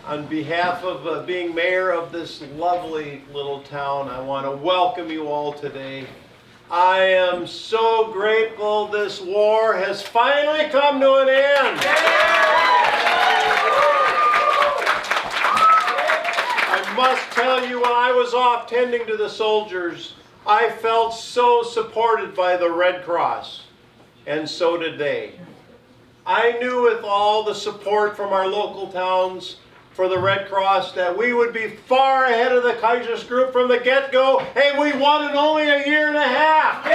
On behalf of being mayor of this lovely little town, I want to welcome you all today. I am so grateful this war has finally come to an end. I must tell you, when I was off tending to the soldiers, I felt so supported by the Red Cross, and so did they. I knew with all the support from our local towns for the Red Cross that we would be far ahead of the Kaiser's group from the get-go, and we won in only a year and a half.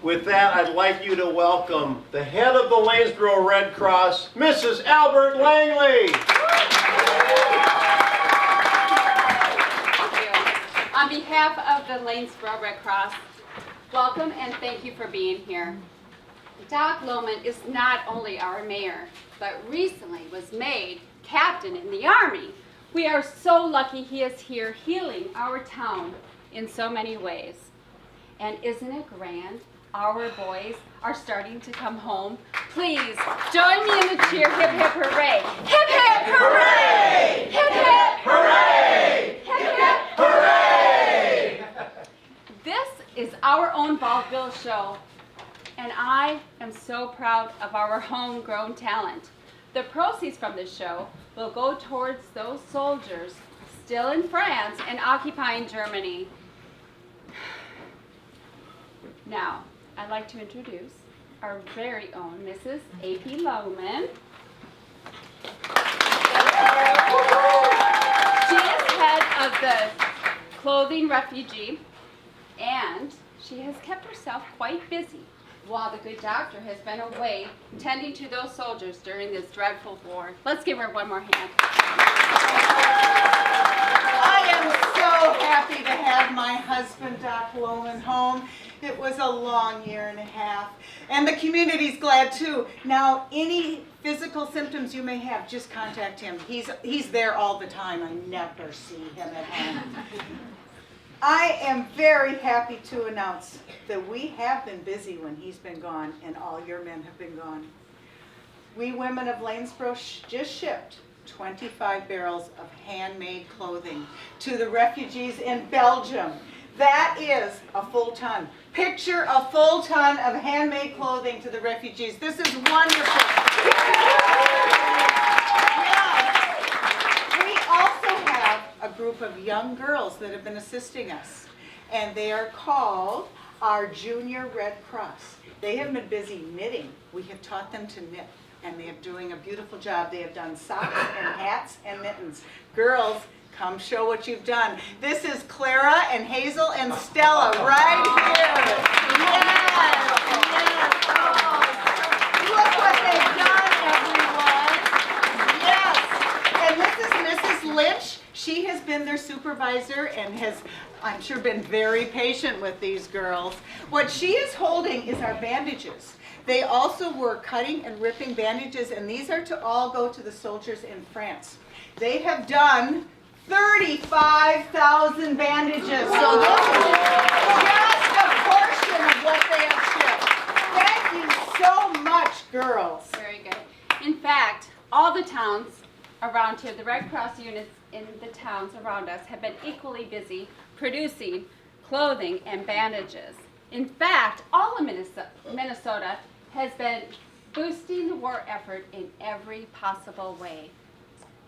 With that, I'd like you to welcome the head of the Lanesboro Red Cross, Mrs. Albert Langley. On behalf of the Lanesboro Red Cross, welcome and thank you for being here. Doc Lohman is not only our mayor, but recently was made captain in the Army. We are so lucky he is here healing our town in so many ways. And isn't it grand? Our boys are starting to come home. Please join me in the cheer, hip hip hooray! Hip hip hooray! Hip hip hooray! Hip hip hooray! This is our own Vaudeville show, and I am so proud of our homegrown talent. The proceeds from this show will go towards those soldiers still in France and occupying Germany. Now, I'd like to introduce our very own Mrs. A.P. Lohman. She is head of the clothing refugee, and she has kept herself quite busy while the good doctor has been away tending to those soldiers during this dreadful war. Let's give her one more hand. I am so happy to have my husband, Doc Lohman, home. It was a long year and a half, and the community's glad too. Now, any physical symptoms you may have, just contact him. He's there all the time. I never see him at home. I am very happy to announce that we have been busy when he's been gone, and all your men have been gone. We women of Lanesboro just shipped 25 barrels of handmade clothing to the refugees in Belgium. That is a full ton. Picture a full ton of handmade clothing to the refugees. This is wonderful. Yes. We also have a group of young girls that have been assisting us, and they are called our Junior Red Cross. They have been busy knitting. We have taught them to knit, and they are doing a beautiful job. They have done socks and hats and mittens. Girls, come show what you've done. This is Clara and Hazel and Stella right here. Yes, yes. Oh, look what they've done, everyone. Yes. And this is Mrs. Lynch. She has been their supervisor and has, I'm sure, been very patient with these girls. What she is holding is our bandages. They also were cutting and ripping bandages, and these are to all go to the soldiers in France. They have done 35,000 bandages. So this is just a portion of what they have shipped. Thank you so much, girls. Very good. In fact, all the towns around here, the Red Cross units in the towns around us have been equally busy producing clothing and bandages. In fact, all of Minnesota has been boosting the war effort in every possible way.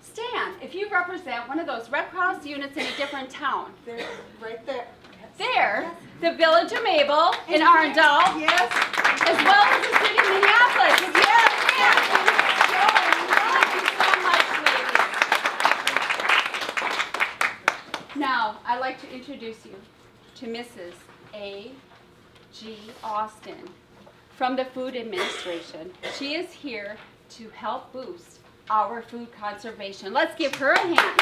Stan, if you represent one of those Red Cross units in a different town. They're right there. There, the village of Mabel in Arundel, Yes. as well as the city of Minneapolis. Yes, yes. Thank you so much, ladies. Now, I'd like to introduce you to Mrs. A. G. Austin from the Food Administration. She is here to help boost our food conservation. Let's give her a hand.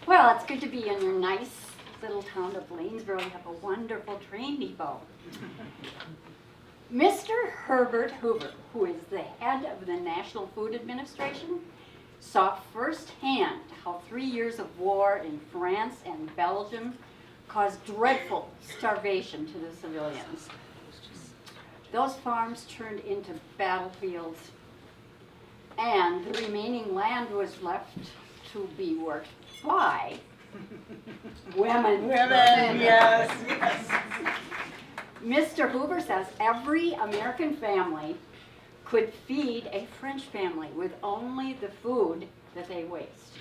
Well, it's good to be in your nice little town of Lanesboro. We have a wonderful train depot. Mr. Herbert Hoover, who is the head of the National Food Administration, saw firsthand how 3 years of war in France and Belgium caused dreadful starvation to the civilians. Those farms turned into battlefields, and the remaining land was left to be worked by women. Women, yes, yes. Mr. Hoover says every American family could feed a French family with only the food that they waste.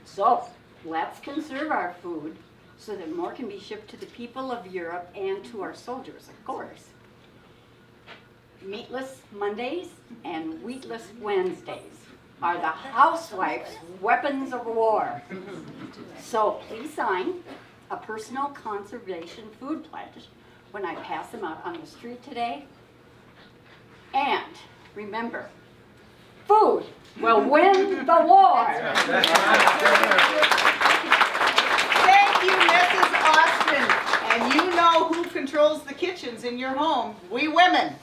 So let's conserve our food so that more can be shipped to the people of Europe and to our soldiers, of course. Meatless Mondays and wheatless Wednesdays are the housewives' weapons of war. So please sign a personal conservation food pledge when I pass them out on the street today. And remember, food will win the war. Thank you, Mrs. Austin. And you know who controls the kitchens in your home. We women.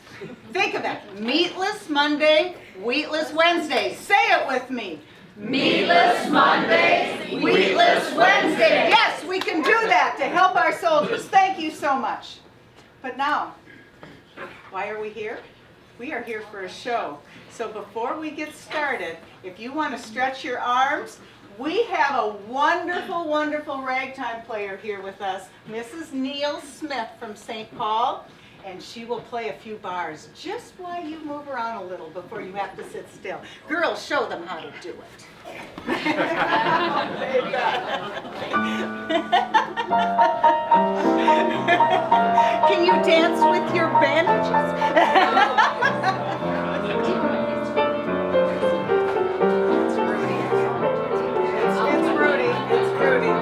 Think of it. Meatless Monday, wheatless Wednesday. Say it with me. Meatless Mondays, Wheatless Wednesday. Yes, we can do that to help our soldiers. Thank you so much. But now, why are we here? We are here for a show. So before we get started, if you want to stretch your arms, we have a wonderful, wonderful ragtime player here with us, Mrs. Neil Smith from St. Paul, and she will play a few bars just while you move around a little before you have to sit still. Girls, show them how to do it. Can you dance with your bandages? It's Rudy. It's Rudy.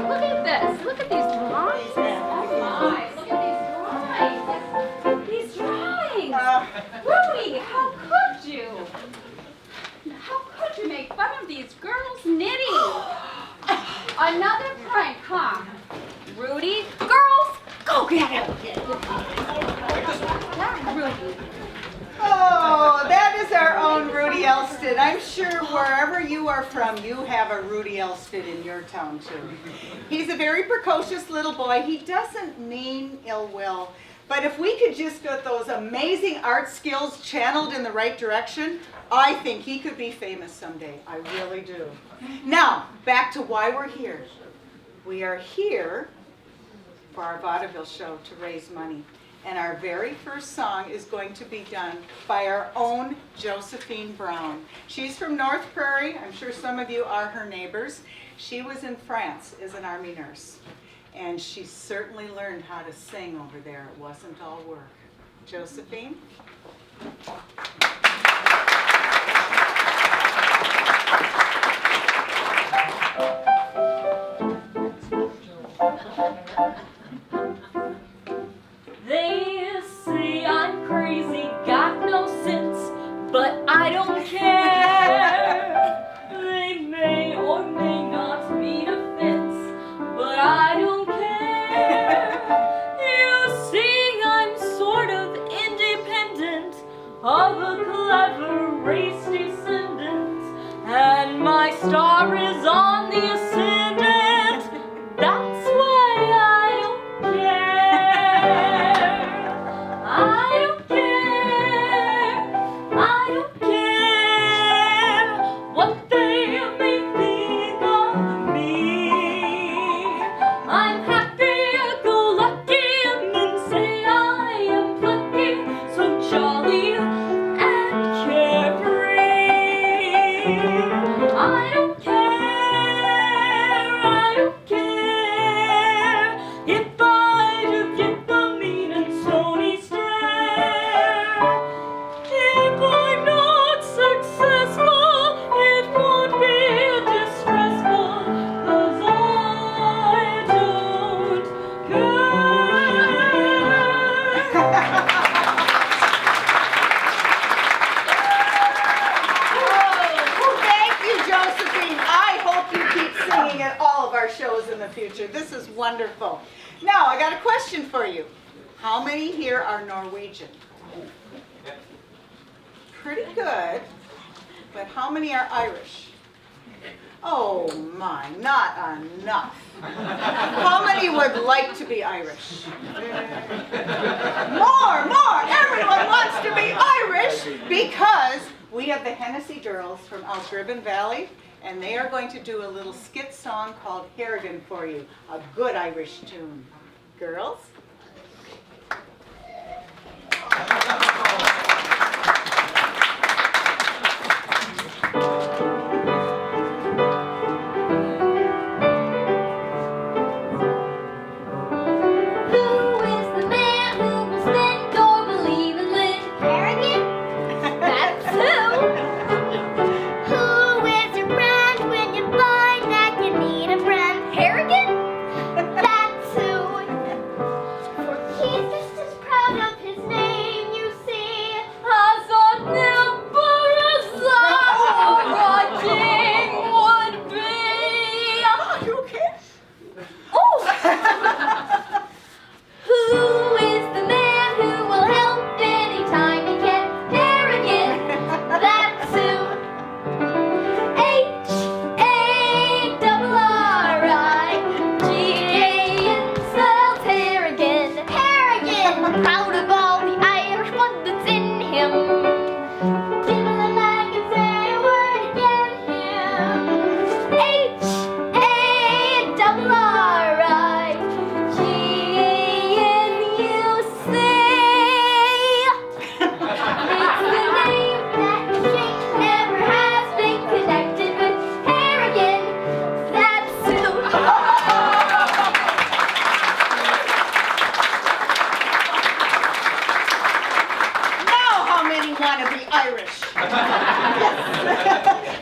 Look at this. Look at these drawings. Oh my, look at these drawings. These drawings. Rudy, how could you? How could you make fun of these girls knitting? Another prank, huh? Rudy, girls, go get him. Rudy. Oh, that is our own Rudy Elston. I'm sure wherever you are from, you have a Rudy Elston in your town too. He's a very precocious little boy. He doesn't mean ill will. But if we could just get those amazing art skills channeled in the right direction, I think he could be famous someday. I really do. Now, back to why we're here. We are here for our vaudeville show to raise money. And our very first song is going to be done by our own Josephine Brown. She's from North Prairie. I'm sure some of you are her neighbors. She was in France as an army nurse. And she certainly learned how to sing over there. It wasn't all work. Josephine? They say I'm crazy, got no sense, but I don't care. They may or may not mean offense, but I don't care. You see, I'm sort of independent, of a clever race descendant, and my star is on the ascendant. That's why I don't care. I don't care. I don't care what they may think of me. I'm happy-go-lucky and then say I am plucky, so jolly and carefree. I don't care if I do get the mean and stony stare. If I'm not successful, it won't be distressful, 'cause I don't Well, thank you, Josephine. I hope you keep singing at all of our shows in the future. This is wonderful. Now, I got a question for you. How many here are Norwegian? Pretty good. But how many are Irish? Oh my, not enough. How many would like to be Irish? More, more! Everyone wants to be Irish because we have the Hennessy girls from Outdriven Valley, and they are going to do a little skit song called Harrigan for you, a good Irish tune. Girls?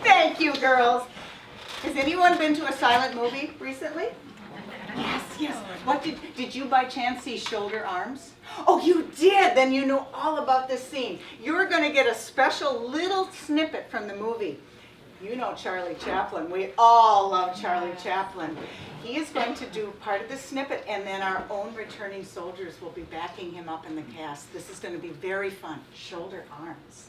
Thank you, girls. Has anyone been to a silent movie recently? Yes, yes. What did you by chance see Shoulder Arms? Oh, you did? Then you know all about this scene. You're going to get a special little snippet from the movie. You know Charlie Chaplin. We all love Charlie Chaplin. He is going to do part of the snippet, and then our own returning soldiers will be backing him up in the cast. This is going to be very fun. Shoulder Arms.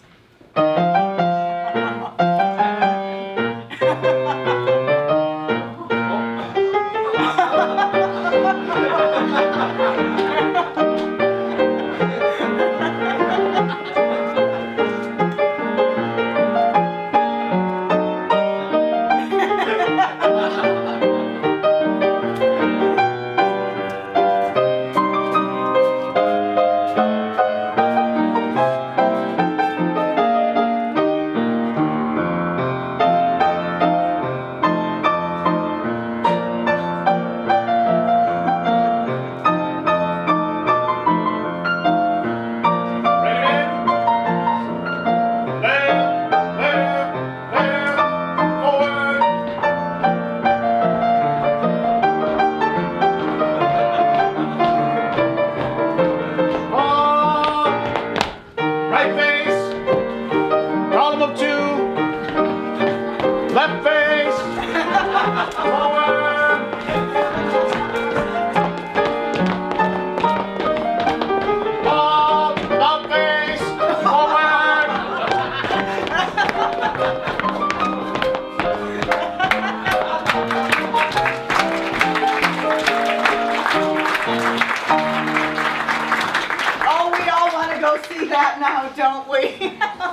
Don't we?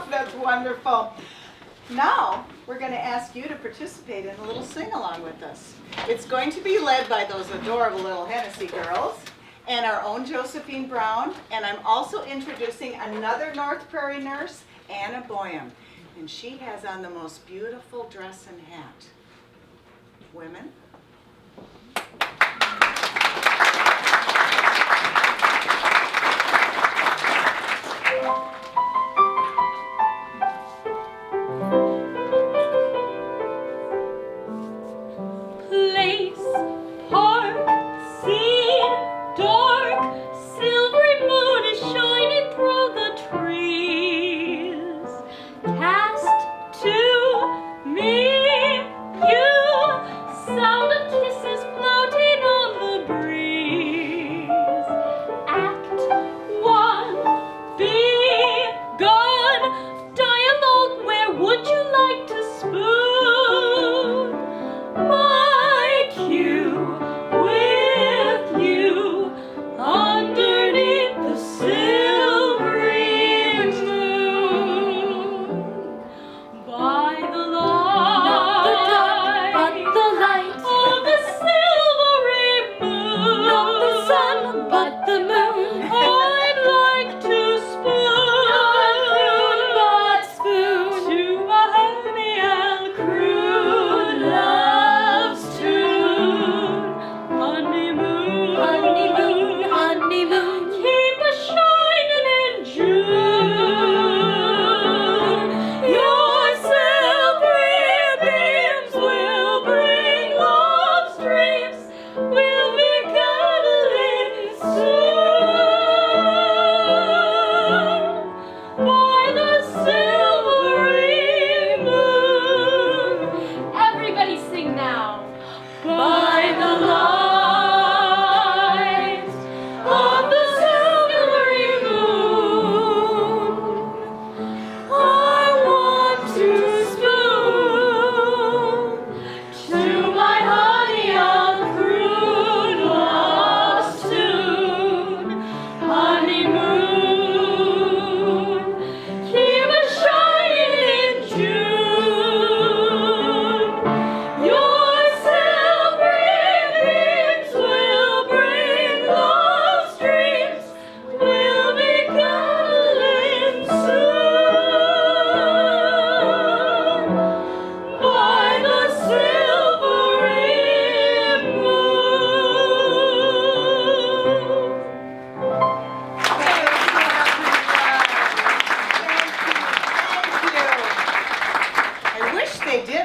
That's wonderful. Now, we're going to ask you to participate in a little sing-along with us. It's going to be led by those adorable little Hennessy girls and our own Josephine Brown, and I'm also introducing another North Prairie nurse, Anna Boyum, and she has on the most beautiful dress and hat. Women? So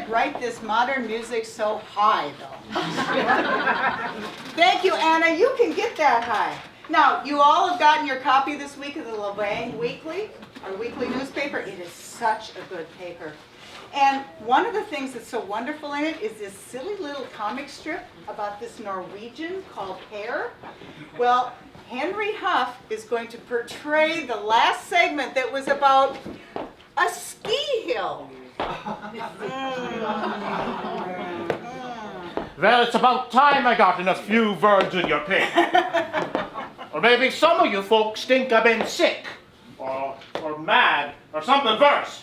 did write this modern music so high, though. Thank you, Anna. You can get that high. Now, you all have gotten your copy this week of the Lavang Weekly, our weekly newspaper. It is such a good paper. And one of the things that's so wonderful in it is this silly little comic strip about this Norwegian called Hair. Well, Henry Huff is going to portray the last segment that was about a ski hill. Well, it's about time I got in a few words with your pig. Or maybe some of you folks think I've been sick, or mad, or something worse.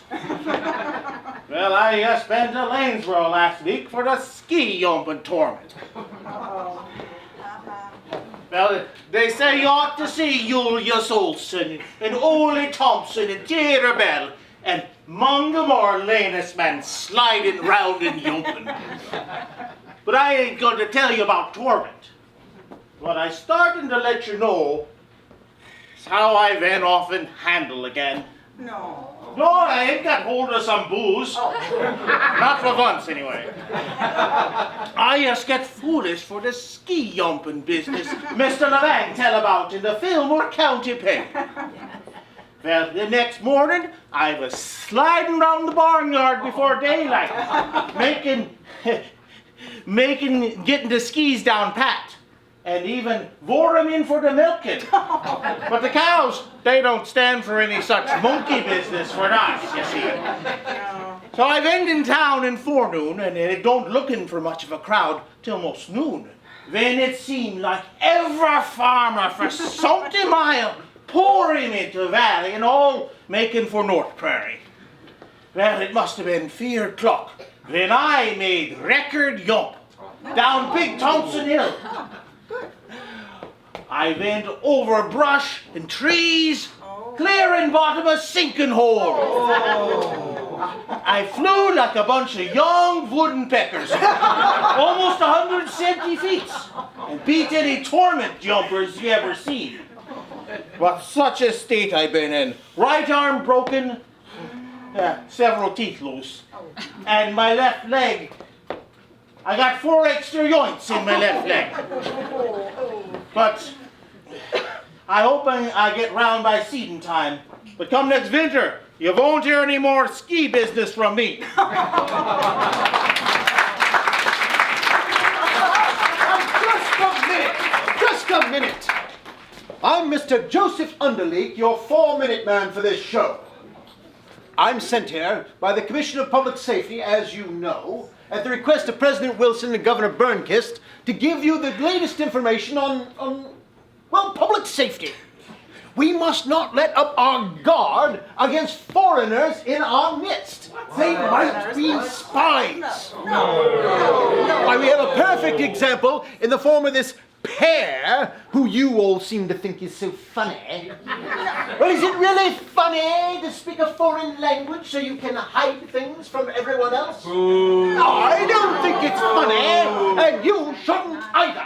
Well, I spent in Lanesboro last week for the ski jumping tournament. Well, they say you ought to see Julius Olsen, and Ole Thompson, and Tara Bell, and Munga more Lanus men sliding round and jumping. But I ain't going to tell you about torment. What I started to let you know is how I went off and handle again. No. No, I ain't got hold of some booze. Not for once, anyway. I just get foolish for the ski jumping business Mr. Lavang tell about in the Fillmore County paper. Well, the next morning, I was sliding round the barnyard before daylight, getting the skis down pat, and even wore them in for the milking. But the cows, they don't stand for any such monkey business for us, you see. So I went in town in forenoon, and it don't looking for much of a crowd till most noon. Then it seemed like every farmer for 70 mile pouring into the valley and all making for North Prairie. Well, it must have been 4 o'clock when I made record jump down Big Thompson Hill. I went over brush and trees, clearing bottom a sinking hole. I flew like a bunch of young woodpeckers, almost 170 feet, and beat any torment jumpers you ever seen. But such a state I've been in. Right arm broken, several teeth loose, and my left leg, I got 4 extra joints in my left leg. But I hope I get round by seeding time. But come next winter, you won't hear any more ski business from me. Just a minute. I'm Mr. Joseph Underleek, your 4-minute man for this show. I'm sent here by the Commissioner of Public Safety, as you know, at the request of President Wilson and Governor Bernkist, to give you the latest information on public safety. We must not let up our guard against foreigners in our midst. They might be spies. Why, we have a perfect example in the form of this pair who you all seem to think is so funny. Well, is it really funny to speak a foreign language so you can hide things from everyone else? Ooh. I don't think it's funny, and you shouldn't either.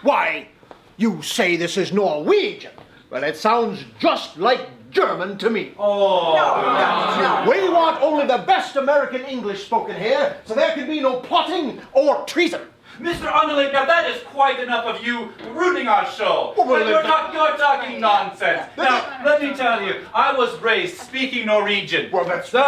Why, you say this is Norwegian. Well, it sounds just like German to me. No. We want only the best American English spoken here, so there can be no plotting or treason. Mr. Underling, now that is quite enough of you ruining our show. Well, you're talking nonsense. Now, let me tell you, I was raised speaking Norwegian. Well, that's but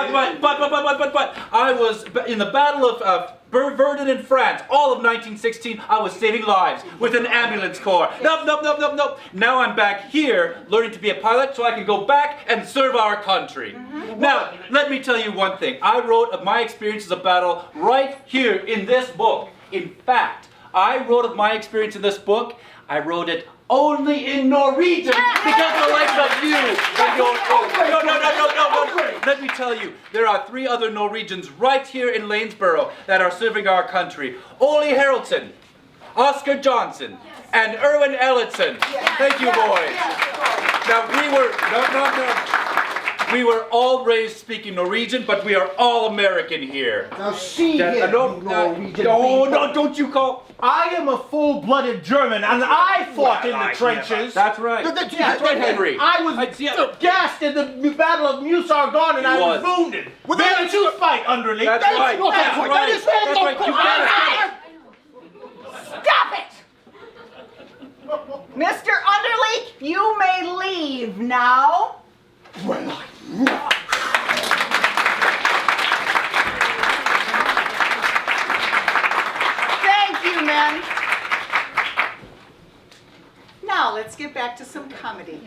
I was in the Battle of Verdun in France, all of 1916, I was saving lives with an ambulance corps. Nope. Now I'm back here learning to be a pilot so I can go back and serve our country. Now, let me tell you one thing. I wrote of my experiences of battle right here in this book. In fact, I wrote of my experience in this book, I wrote it only in Norwegian because of the likes of you. No. Let me tell you, there are 3 other Norwegians right here in Lanesboro that are serving our country. Ole Haraldson, Oscar Johnson, and Erwin Ellison. Thank you, boys. Now we were, We were all raised speaking Norwegian, but we are all American here. Now see That- here, no, you Norwegian no, people. no, don't you call. I am a full-blooded German, and I fought in the trenches. That's right. That's right, Henry. I was gassed in the Battle of Musargon, and I was wounded. Ready to fight, Underling. That's right. That's right. That's right. You got it. Stop it! Mr. Underleak, you may leave now. Thank you, men. Now, let's get back to some comedy.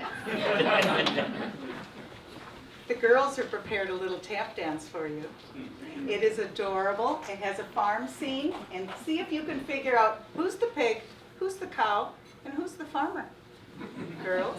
The girls have prepared a little tap dance for you. It is adorable. It has a farm scene, and see if you can figure out who's the pig, who's the cow, and who's the farmer. Girls?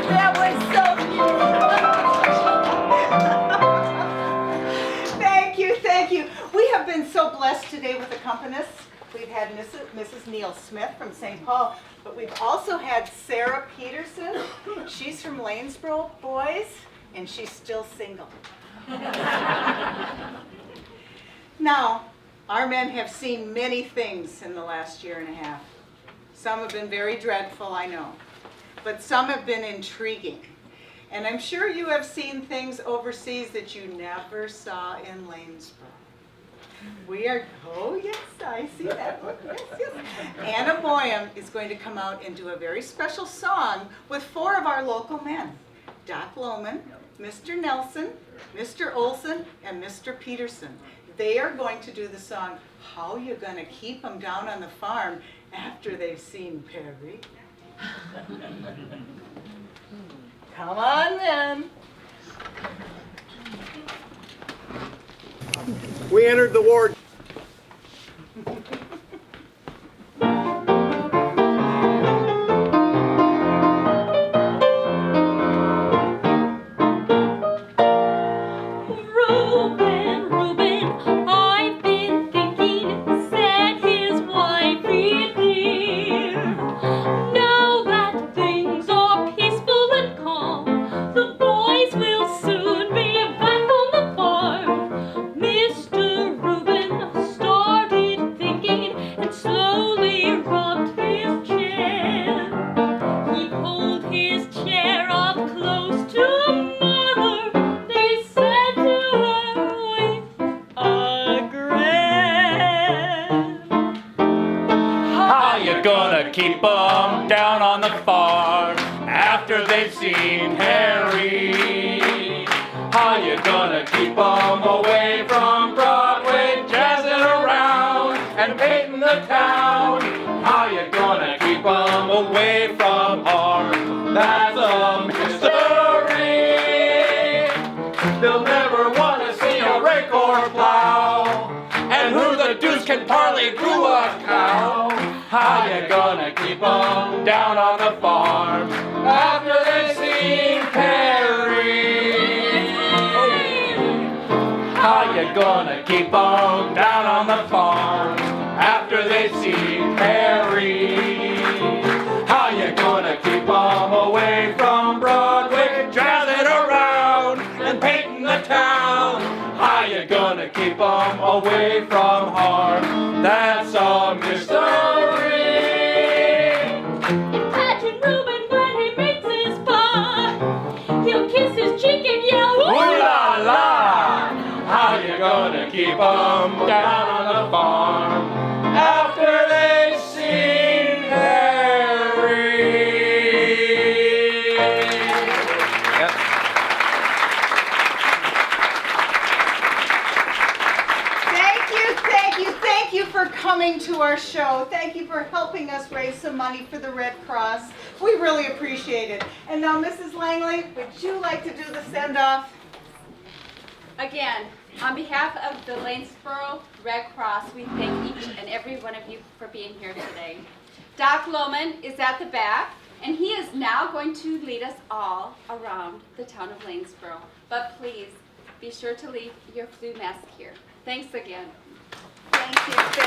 That was so cute. Thank you. We have been so blessed today with accompanists. We've had Mrs. Neil Smith from St. Paul, but we've also had Sarah Peterson. She's from Lanesboro, boys, and she's still single. Now, our men have seen many things in the last year and a half. Some have been very dreadful, I know, but some have been intriguing. And I'm sure you have seen things overseas that you never saw in Lanesboro. Oh yes, I see that. Yes. Anna Boyum is going to come out and do a very special song with 4 of our local men. Doc Lohman, Mr. Nelson, Mr. Olson, and Mr. Peterson. They are going to do the song, How You Gonna Keep 'Em Down on the Farm, after they've seen Perry. Come on then. We entered the war. Reuben, I've been thinking, said his wife dear. Now that things are peaceful and calm, the boys will soon be back on the farm. Mr. Reuben started thinking and slowly rubbed his chin. He pulled his chair up close to Mother. They said to her with a grin, How you gonna keep 'em down on the farm after they've seen Harry? How you gonna keep 'em away from Broadway, jazzing around and painting the town? How you gonna keep 'em away from harm? That's a mystery. They'll never want to see a rake or plow. And who the deuce can parley brew a cow? How you gonna keep 'em down on the farm after they've seen Perry? How you gonna keep 'em down on the farm after they've seen Perry? How you gonna keep 'em away painting the town. How you gonna keep 'em away from harm? That's a mystery. Imagine Reuben when he makes his paw. He'll kiss his cheek and yell, Ooh la la! How you gonna keep 'em down on the farm after they've seen Harry? Yep. Thank you for coming to our show. Thank you for helping us raise some money for the Red Cross. We really appreciate it. And now, Mrs. Langley, would you like to do the send-off? Again, on behalf of the Lanesboro Red Cross, we thank each and every one of you for being here today. Doc Lohman is at the back, and he is now going to lead us all around the town of Lanesboro. But please, be sure to leave your flu mask here. Thank again. Thank you.